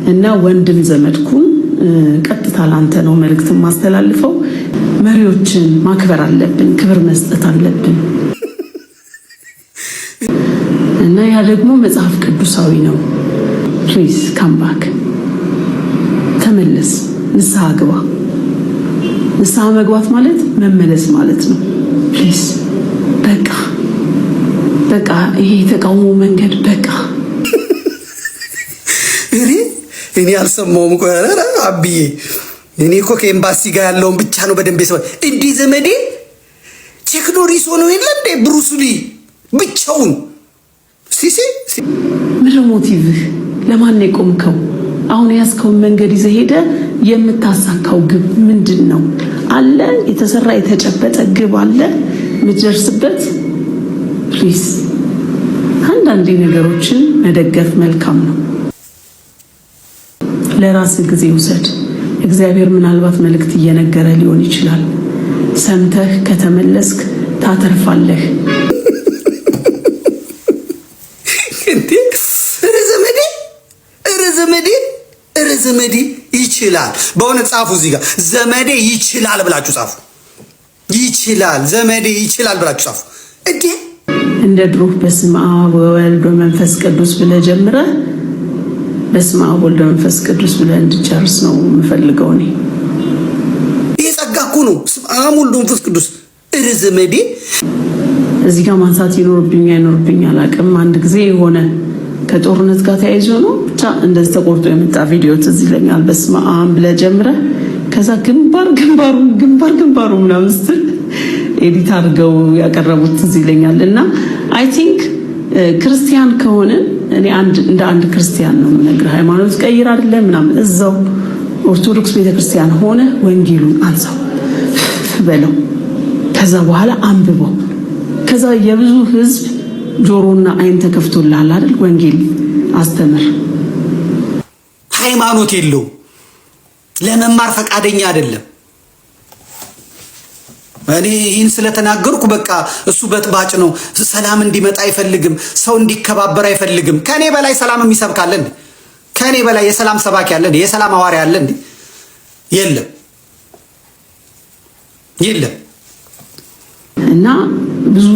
እና ወንድም ዘመድኩን ቀጥታ ላንተ ነው መልእክት ማስተላልፈው። መሪዎችን ማክበር አለብን፣ ክብር መስጠት አለብን። እና ያ ደግሞ መጽሐፍ ቅዱሳዊ ነው። ፕሊዝ ካም ባክ፣ ተመለስ፣ ንስሐ ግባ። ንስሐ መግባት ማለት መመለስ ማለት ነው። ፕሊዝ በቃ ይሄ የተቃውሞ መንገድ በቃ። እኔ አልሰማውም እኮ አብዬ። እኔ እኮ ከኤምባሲ ጋር ያለውን ብቻ ነው በደንብ ሰው እንዴ ዘመዴ ቴክኖሪስ ሆኖ የለ እንዴ ብሩስሊ ብቻውን ሲሲ ምንድን ሞቲቭህ? ለማን የቆምከው? አሁን ያስከው መንገድ ይዘህ ሄደ የምታሳካው ግብ ምንድን ነው? አለ የተሰራ የተጨበጠ ግብ አለ የምትደርስበት? ፕሊዝ አንዳንዴ ነገሮችን መደገፍ መልካም ነው። ለራስ ጊዜ ውሰድ። እግዚአብሔር ምናልባት መልእክት እየነገረ ሊሆን ይችላል። ሰምተህ ከተመለስክ ታተርፋለህ። ዘመዴ ይችላል። በእውነት ጻፉ እዚህ ጋር ዘመዴ ይችላል ብላችሁ ጻፉ። ይችላል ዘመዴ ይችላል ብላችሁ ጻፉ። እንደ ድሮ በስመ አብ ወወልድ ወመንፈስ ቅዱስ ብለህ ጀምረህ በስመ አብ ወወልድ ወመንፈስ ቅዱስ ብለህ እንድጨርስ ነው የምፈልገው እኔ። ይሄ ጸጋ እኮ ነው። በስመ አብ ወወልድ ወመንፈስ ቅዱስ ዘመዴ። እዚህ ጋር ማንሳት ይኖርብኝ አላውቅም። አንድ ጊዜ የሆነ ከጦርነት ጋር ተያይዞ ነው ብቻ እንደዚህ ተቆርጦ የመጣ ቪዲዮ ትዝ ይለኛል። በስመ አብ ብለህ ጀምረህ ከዛ ግንባሩ ምናምን ስትል ኤዲት አድርገው ያቀረቡት ትዝ ይለኛል። እና አይ ቲንክ ክርስቲያን ከሆነ እኔ እንደ አንድ ክርስቲያን ነው የምነግርህ። ሃይማኖት ቀይር አይደለም ምናምን፣ እዛው ኦርቶዶክስ ቤተክርስቲያን ሆነ ወንጌሉን አንሳው በለው። ከዛ በኋላ አንብበው። ከዛ የብዙ ህዝብ ጆሮና አይን ተከፍቶልሃል አይደል? ወንጌል አስተምር። ሃይማኖት የለው ለመማር ፈቃደኛ አይደለም። እኔ ይህን ስለተናገርኩ በቃ እሱ በጥባጭ ነው፣ ሰላም እንዲመጣ አይፈልግም፣ ሰው እንዲከባበር አይፈልግም። ከኔ በላይ ሰላም የሚሰብክ አለ እንዴ? ከኔ በላይ የሰላም ሰባኪ አለ እንዴ? የሰላም ሐዋርያ አለ እንዴ? የለም። እና ብዙ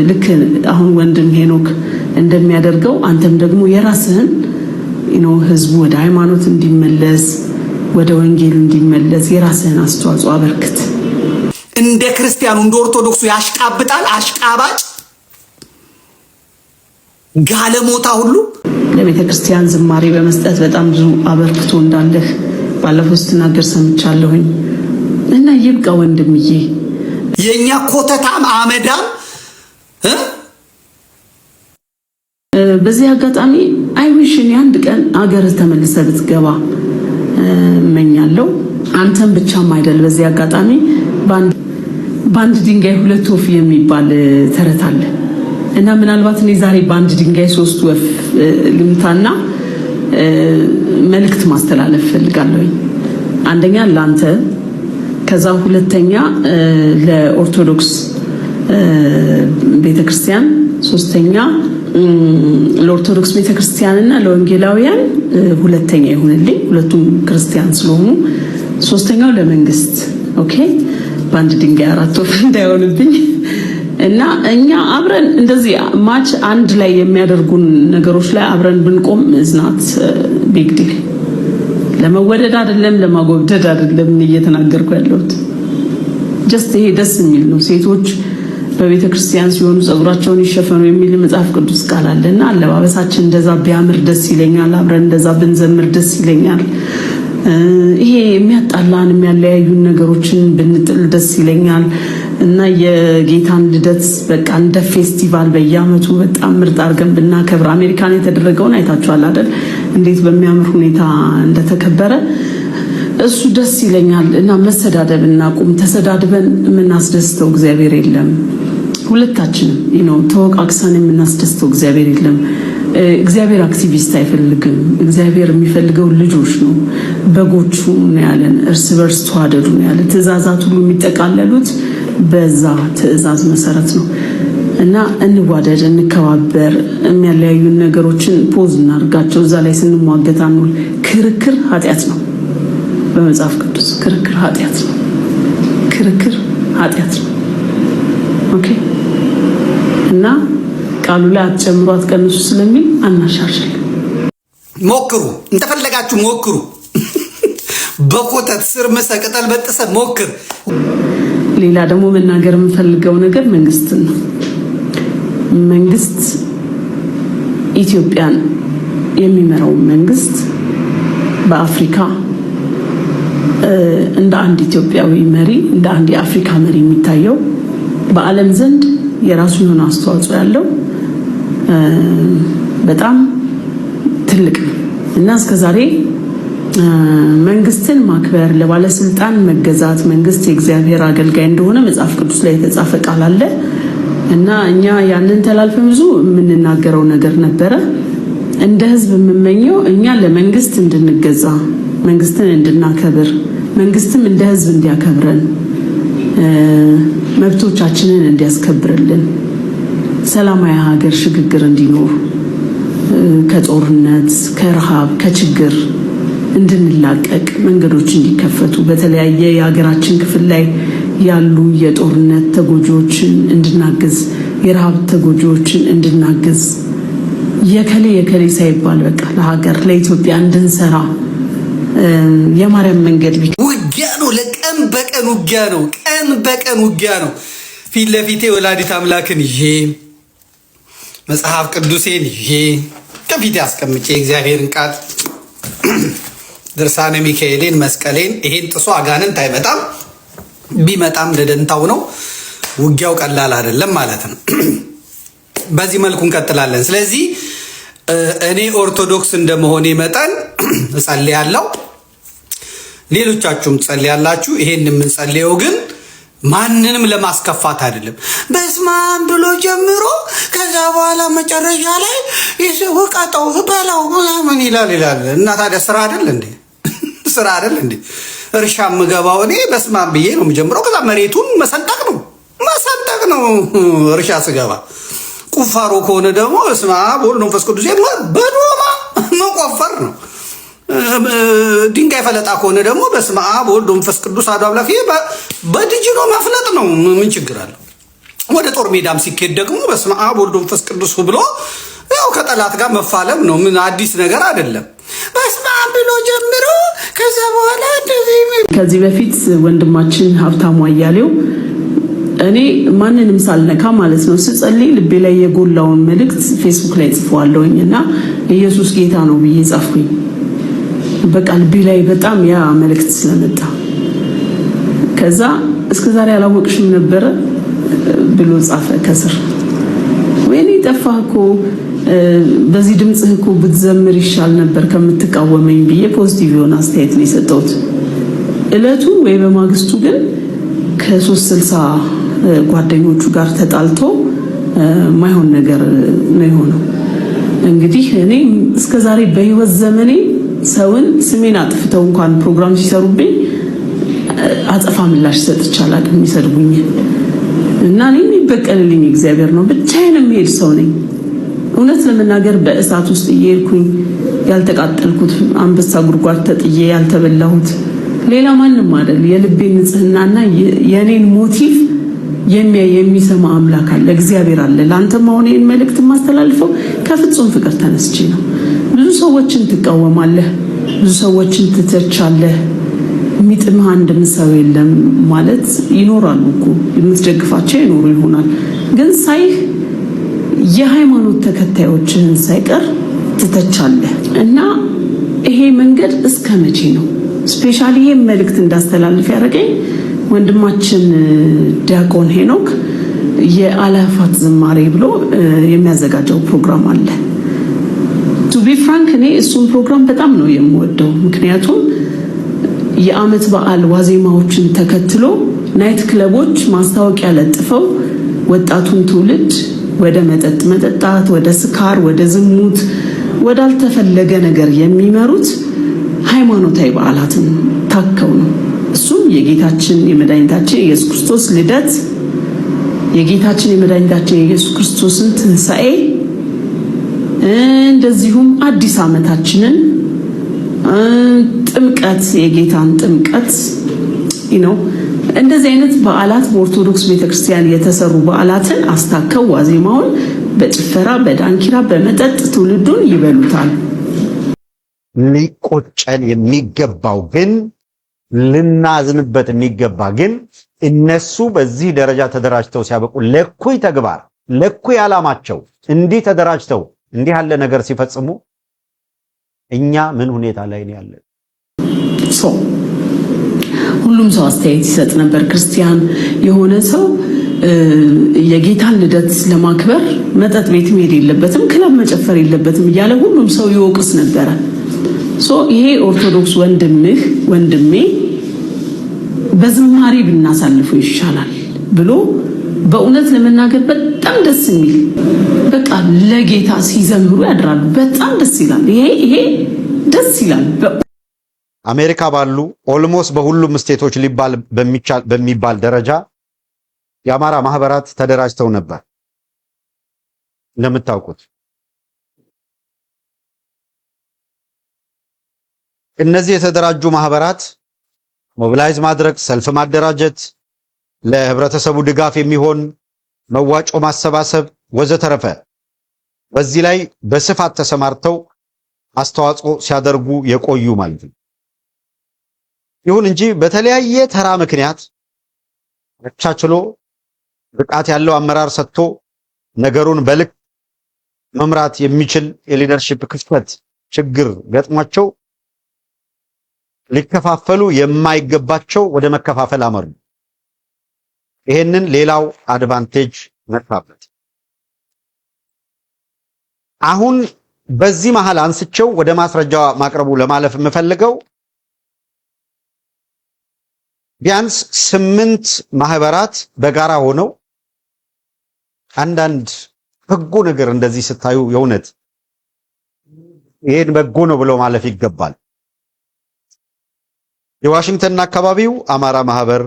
ልክ አሁን ወንድም ሄኖክ እንደሚያደርገው አንተም ደግሞ የራስህን ህዝቡ ወደ ሃይማኖት እንዲመለስ ወደ ወንጌል እንዲመለስ የራስህን አስተዋጽኦ አበርክት። እንደ ክርስቲያኑ እንደ ኦርቶዶክሱ ያሽቃብጣል አሽቃባጭ ጋለሞታ ሁሉ ለቤተ ክርስቲያን ዝማሬ በመስጠት በጣም ብዙ አበርክቶ እንዳለህ ባለፈው ስትናገር ሰምቻለሁኝ። እና ይብቃ ወንድምዬ። የኛ ኮተታም አመዳም በዚህ አጋጣሚ አይዊሽን አንድ ቀን አገር ተመልሰ ብትገባ እመኛለሁ። አንተም ብቻም አይደል። በዚህ አጋጣሚ በአንድ ድንጋይ ሁለት ወፍ የሚባል ተረት አለ እና ምናልባት እኔ ዛሬ በአንድ ድንጋይ ሶስት ወፍ ልምታና መልእክት ማስተላለፍ ፈልጋለሁ። አንደኛ ላንተ፣ ከዛ ሁለተኛ ለኦርቶዶክስ ቤተክርስቲያን፣ ሶስተኛ ለኦርቶዶክስ ቤተክርስቲያንና ለወንጌላውያን ሁለተኛ ይሁንልኝ፣ ሁለቱም ክርስቲያን ስለሆኑ፣ ሶስተኛው ለመንግስት። ኦኬ፣ በአንድ ድንጋይ አራት ወፍ እንዳይሆንብኝ እና እኛ አብረን እንደዚህ ማች አንድ ላይ የሚያደርጉን ነገሮች ላይ አብረን ብንቆም እዝናት ቢግ ዲል። ለመወደድ አይደለም ለማጎብደድ አይደለም እየተናገርኩ ያለሁት። ጀስት ይሄ ደስ የሚል ነው። ሴቶች በቤተ ክርስቲያን ሲሆኑ ጸጉራቸውን ይሸፈኑ የሚል መጽሐፍ ቅዱስ ቃል አለና አለባበሳችን እንደዛ ቢያምር ደስ ይለኛል። አብረን እንደዛ ብንዘምር ደስ ይለኛል። ይሄ የሚያጣላን የሚያለያዩን ነገሮችን ብንጥል ደስ ይለኛል። እና የጌታን ልደት በቃ እንደ ፌስቲቫል በየዓመቱ በጣም ምርጥ አድርገን ብናከብር፣ አሜሪካን የተደረገውን አይታችኋል አይደል? እንዴት በሚያምር ሁኔታ እንደተከበረ እሱ ደስ ይለኛል። እና መሰዳደብ እናቁም። ተሰዳድበን የምናስደስተው እግዚአብሔር የለም። ሁለታችንም ተወቃቅሰን የምናስደስተው እግዚአብሔር የለም። እግዚአብሔር አክቲቪስት አይፈልግም። እግዚአብሔር የሚፈልገው ልጆች ነው፣ በጎቹ ነው ያለን። እርስ በርስ ተዋደዱ ነው ያለን። ትእዛዛት ሁሉ የሚጠቃለሉት በዛ ትእዛዝ መሰረት ነው። እና እንዋደድ፣ እንከባበር፣ የሚያለያዩን ነገሮችን ፖዝ እናድርጋቸው። እዛ ላይ ስንሟገት አንውል። ክርክር ኃጢአት ነው። በመጽሐፍ ቅዱስ ክርክር ኃጢአት ነው። ክርክር ኃጢአት ነው። ኦኬ። እና ቃሉ ላይ አትጨምሩ አትቀንሱ ስለሚል አናሻሽል። ሞክሩ፣ እንደፈለጋችሁ ሞክሩ። በኮተት ስር መሰቀጠል በጥሰ ሞክር። ሌላ ደግሞ መናገር የምፈልገው ነገር መንግስትን ነው። መንግስት ኢትዮጵያን የሚመራው መንግስት በአፍሪካ እንደ አንድ ኢትዮጵያዊ መሪ፣ እንደ አንድ የአፍሪካ መሪ የሚታየው በዓለም ዘንድ የራሱ የሆነ አስተዋጽኦ ያለው በጣም ትልቅ ነው እና እስከዛሬ መንግስትን ማክበር፣ ለባለስልጣን መገዛት፣ መንግስት የእግዚአብሔር አገልጋይ እንደሆነ መጽሐፍ ቅዱስ ላይ የተጻፈ ቃል አለ እና እኛ ያንን ተላልፈን ብዙ የምንናገረው ነገር ነበረ። እንደ ህዝብ የምመኘው እኛ ለመንግስት እንድንገዛ፣ መንግስትን እንድናከብር፣ መንግስትም እንደ ህዝብ እንዲያከብረን፣ መብቶቻችንን እንዲያስከብርልን፣ ሰላማዊ ሀገር ሽግግር እንዲኖር፣ ከጦርነት ከረሃብ ከችግር እንድንላቀቅ መንገዶች እንዲከፈቱ፣ በተለያየ የሀገራችን ክፍል ላይ ያሉ የጦርነት ተጎጂዎችን እንድናግዝ፣ የረሃብ ተጎጂዎችን እንድናግዝ፣ የከሌ ሳይባል በቃ ለሀገር ለኢትዮጵያ እንድንሰራ የማርያም መንገድ ውጊያ ነው። ለቀን በቀን ውጊያ ነው። ቀን በቀን ውጊያ ነው። ፊት ለፊቴ ወላዲት አምላክን ይዤ መጽሐፍ ቅዱሴን ይዤ ከፊቴ አስቀምጬ እግዚአብሔርን ቃል ድርሳነ ሚካኤልን መስቀሌን ይሄን ጥሶ አጋንንት አይመጣም። ቢመጣም ለደንታው ነው። ውጊያው ቀላል አይደለም ማለት ነው። በዚህ መልኩ እንቀጥላለን። ስለዚህ እኔ ኦርቶዶክስ እንደመሆኔ መጠን እጸልያለሁ፣ ሌሎቻችሁም ትጸልያላችሁ። ይሄን የምንጸልየው ግን ማንንም ለማስከፋት አይደለም። በስማም ብሎ ጀምሮ ከዛ በኋላ መጨረሻ ላይ ይስውቀጠው በላው ምን ይላል እና ታዲያ ስራ አይደል እንዴ? ስራ አይደል እንዴ? እርሻ የምገባው እኔ በስማም ብዬ ነው የምጀምረው። ከዛ መሬቱን መሰንጠቅ ነው እርሻ ስገባ። ቁፋሮ ከሆነ ደግሞ በስመአብ ወወልድ ወመንፈስ ቅዱስ በዶማ መቆፈር ነው። ድንጋይ ፈለጣ ከሆነ ደግሞ በስመአብ ወወልድ ወመንፈስ ቅዱስ አሐዱ አምላክ በድጅኖ መፍለጥ ነው። ምን ችግር አለው? ወደ ጦር ሜዳም ሲኬድ ደግሞ በስመአብ ወወልድ ወመንፈስ ቅዱስ ብሎ ያው ከጠላት ጋር መፋለም ነው። ምን አዲስ ነገር አይደለም። በስመአብ ብሎ ጀምሮ ከዛ በኋላ ከዚህ በፊት ወንድማችን ሀብታሙ አያሌው እኔ ማንንም ሳልነካ ማለት ነው ስጸልይ ልቤ ላይ የጎላውን መልእክት ፌስቡክ ላይ ጽፈዋለሁኝ እና ኢየሱስ ጌታ ነው ብዬ ጻፍኩኝ። በቃ ልቤ ላይ በጣም ያ መልእክት ስለመጣ ከዛ እስከዛሬ አላወቅሽም ነበረ ብሎ ጻፈ ከስር። ወይኔ ጠፋህ እኮ በዚህ ድምጽህ እኮ ብትዘምር ይሻል ነበር ከምትቃወመኝ ብዬ ፖዚቲቭ የሆነ አስተያየት ነው የሰጠሁት። እለቱ ወይ በማግስቱ ግን ከ360 ጓደኞቹ ጋር ተጣልቶ ማይሆን ነገር ነው የሆነው። እንግዲህ እኔ እስከዛሬ በህይወት ዘመኔ ሰውን ስሜን አጥፍተው እንኳን ፕሮግራም ሲሰሩብኝ አጸፋ ምላሽ ሰጥቻለሁ የሚሰድቡኝ እና እኔ የሚበቀልልኝ እግዚአብሔር ነው። ብቻዬን የምሄድ ሰው ነኝ። እውነት ለመናገር በእሳት ውስጥ እየሄድኩኝ ያልተቃጠልኩት፣ አንበሳ ጉድጓድ ተጥዬ ያልተበላሁት ሌላ ማንም አይደል። የልቤን ንጽህናና የኔን ሞቲቭ የሚሰማ አምላክ አለ፣ እግዚአብሔር አለ። ላንተም አሁን ይሄን መልእክት ማስተላልፈው ከፍጹም ፍቅር ተነስቼ ነው። ብዙ ሰዎችን ትቃወማለህ፣ ብዙ ሰዎችን ትተቻለህ። የሚጥምህ አንድም ሰው የለም ማለት ይኖራሉ እኮ የምትደግፋቸው ይኖሩ ይሆናል። ግን ሳይህ የሃይማኖት ተከታዮችን ሳይቀር ትተቻለህ እና ይሄ መንገድ እስከ መቼ ነው? ስፔሻሊ ይሄ መልእክት እንዳስተላልፍ ያደረገኝ ወንድማችን ዲያቆን ሄኖክ የአላፋት ዝማሬ ብሎ የሚያዘጋጀው ፕሮግራም አለ። ቱ ቢ ፍራንክ እኔ እሱን ፕሮግራም በጣም ነው የምወደው። ምክንያቱም የዓመት በዓል ዋዜማዎችን ተከትሎ ናይት ክለቦች ማስታወቂያ ለጥፈው ወጣቱን ትውልድ ወደ መጠጥ መጠጣት፣ ወደ ስካር፣ ወደ ዝሙት፣ ወዳልተፈለገ ነገር የሚመሩት ሃይማኖታዊ በዓላትን ታከው ነው። እሱም የጌታችን የመድኃኒታችን ኢየሱስ ክርስቶስ ልደት፣ የጌታችን የመድኃኒታችን የኢየሱስ ክርስቶስን ትንሣኤ እንደዚሁም አዲስ ዓመታችንን ጥምቀት የጌታን ጥምቀት እንደዚህ አይነት በዓላት በኦርቶዶክስ ቤተክርስቲያን የተሰሩ በዓላትን አስታከው ዋዜማውን በጭፈራ በዳንኪራ በመጠጥ ትውልዱን ይበሉታል። ሊቆጨን የሚገባው ግን ልናዝንበት የሚገባ ግን እነሱ በዚህ ደረጃ ተደራጅተው ሲያበቁ ለኩይ ተግባር ለኩይ ዓላማቸው እንዲህ ተደራጅተው እንዲህ ያለ ነገር ሲፈጽሙ እኛ ምን ሁኔታ ላይ ነው ያለን? ሁሉም ሰው አስተያየት ይሰጥ ነበር። ክርስቲያን የሆነ ሰው የጌታን ልደት ለማክበር መጠጥ ቤት መሄድ የለበትም፣ ክለብ መጨፈር የለበትም እያለ ሁሉም ሰው ይወቅስ ነበረ። ይሄ ኦርቶዶክስ ወንድሜ በዝማሬ ብናሳልፈው ይሻላል ብሎ በእውነት ለመናገር በጣም ደስ የሚል በቃ ለጌታ ሲዘምሩ ያድራሉ። በጣም ደስ ይላል። ይሄ ደስ ይላል። አሜሪካ ባሉ ኦልሞስት በሁሉም ስቴቶች ሊባል በሚባል ደረጃ የአማራ ማህበራት ተደራጅተው ነበር። እንደምታውቁት እነዚህ የተደራጁ ማህበራት ሞቢላይዝ ማድረግ፣ ሰልፍ ማደራጀት፣ ለህብረተሰቡ ድጋፍ የሚሆን መዋጮ ማሰባሰብ ወዘተረፈ በዚህ ላይ በስፋት ተሰማርተው አስተዋጽኦ ሲያደርጉ የቆዩ ማለት ነው። ይሁን እንጂ በተለያየ ተራ ምክንያት ተቻችሎ ብቃት ያለው አመራር ሰጥቶ ነገሩን በልክ መምራት የሚችል የሊደርሺፕ ክፍተት ችግር ገጥሟቸው ሊከፋፈሉ የማይገባቸው ወደ መከፋፈል አመሩ። ይሄንን ሌላው አድቫንቴጅ መጣበት። አሁን በዚህ መሃል አንስቸው ወደ ማስረጃ ማቅረቡ ለማለፍ የምፈልገው ቢያንስ 8 ማህበራት በጋራ ሆነው አንዳንድ በጎ ነገር እንደዚህ ስታዩ የእውነት ይሄን በጎ ነው ብሎ ማለፍ ይገባል። የዋሽንግተን አካባቢው አማራ ማህበር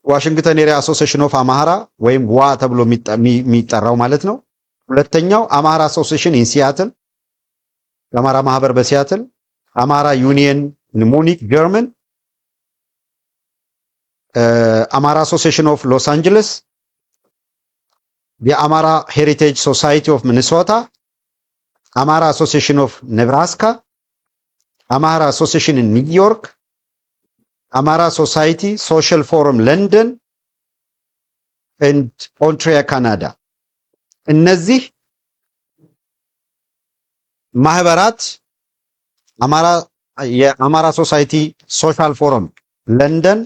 ዋሽንግተን ኤሪያ አሶሲዬሽን ኦፍ አማራ ወይም ዋ ተብሎ የሚጠራው ማለት ነው። ሁለተኛው አማራ አሶሲዬሽን ኢን ሲያትል የአማራ ማህበር በሲያትል፣ አማራ ዩኒየን ሙኒክ ጀርመን፣ አማራ አሶሲዬሽን ኦፍ ሎስ አንጀለስ፣ የአማራ ሄሪቴጅ ሶሳይቲ ኦፍ ሚኒሶታ፣ አማራ አሶሲዬሽን ኦፍ ኔብራስካ፣ አማራ አሶሲዬሽን ኢን ኒውዮርክ፣ አማራ ሶሳይቲ ሶሻል ፎረም ለንደን ኤንድ ሞንትሪያል ካናዳ። እነዚህ ማህበራት የአማራ ሶሳይቲ ሶሻል ፎረም ለንደን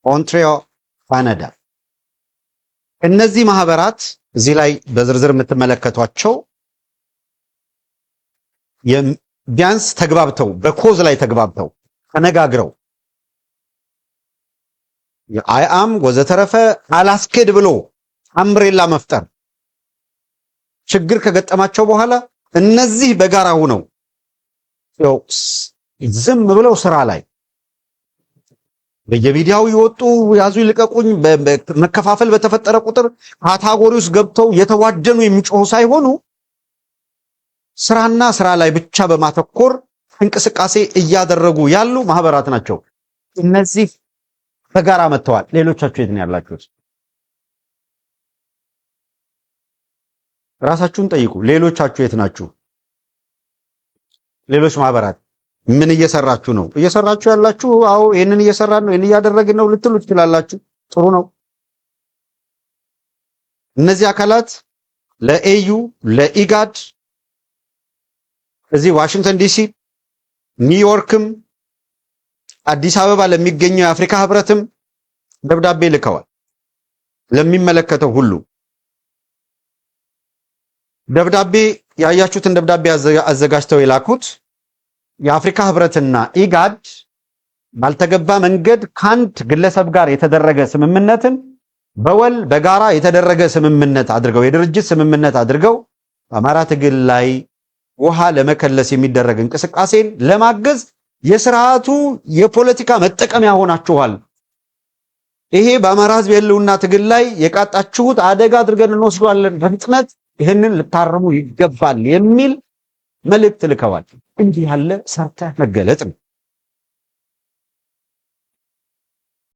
ሞንትሪያል ካናዳ። እነዚህ ማህበራት እዚህ ላይ በዝርዝር የምትመለከቷቸው ቢያንስ ተግባብተው በኮዝ ላይ ተግባብተው ተነጋግረው የአይአም ወዘተረፈ አላስኬድ ብሎ አምብሬላ መፍጠር ችግር ከገጠማቸው በኋላ እነዚህ በጋራ ሆነው ዝም ብለው ስራ ላይ በየሚዲያው ይወጡ ያዙ ይልቀቁኝ መከፋፈል በተፈጠረ ቁጥር ካታጎሪ ውስጥ ገብተው የተዋደኑ የሚጮሁ ሳይሆኑ ስራና ስራ ላይ ብቻ በማተኮር እንቅስቃሴ እያደረጉ ያሉ ማህበራት ናቸው። እነዚህ በጋራ መጥተዋል። ሌሎቻችሁ የት ነው ያላችሁት? ራሳችሁን ጠይቁ። ሌሎቻችሁ የት ናችሁ? ሌሎች ማህበራት ምን እየሰራችሁ ነው? እየሰራችሁ ያላችሁ አዎ ይሄንን እየሰራን ነው ይሄን እያደረግን ነው ልትሉ ትችላላችሁ። ጥሩ ነው። እነዚህ አካላት ለኤዩ ለኢጋድ እዚህ ዋሽንግተን ዲሲ ኒውዮርክም አዲስ አበባ ለሚገኘው የአፍሪካ ህብረትም ደብዳቤ ልከዋል። ለሚመለከተው ሁሉ ደብዳቤ ያያችሁትን ደብዳቤ አዘጋጅተው የላኩት የአፍሪካ ህብረትና ኢጋድ ባልተገባ መንገድ ካንድ ግለሰብ ጋር የተደረገ ስምምነትን በወል በጋራ የተደረገ ስምምነት አድርገው የድርጅት ስምምነት አድርገው በአማራ ትግል ላይ ውሃ ለመከለስ የሚደረግ እንቅስቃሴን ለማገዝ የስርዓቱ የፖለቲካ መጠቀሚያ ሆናችኋል። ይሄ በአማራ ህዝብ የህልውና ትግል ላይ የቃጣችሁት አደጋ አድርገን እንወስዷለን፣ በፍጥነት ይህንን ልታረሙ ይገባል የሚል መልእክት ልከዋል። እንዲህ ያለ ሰርተ መገለጥ ነው።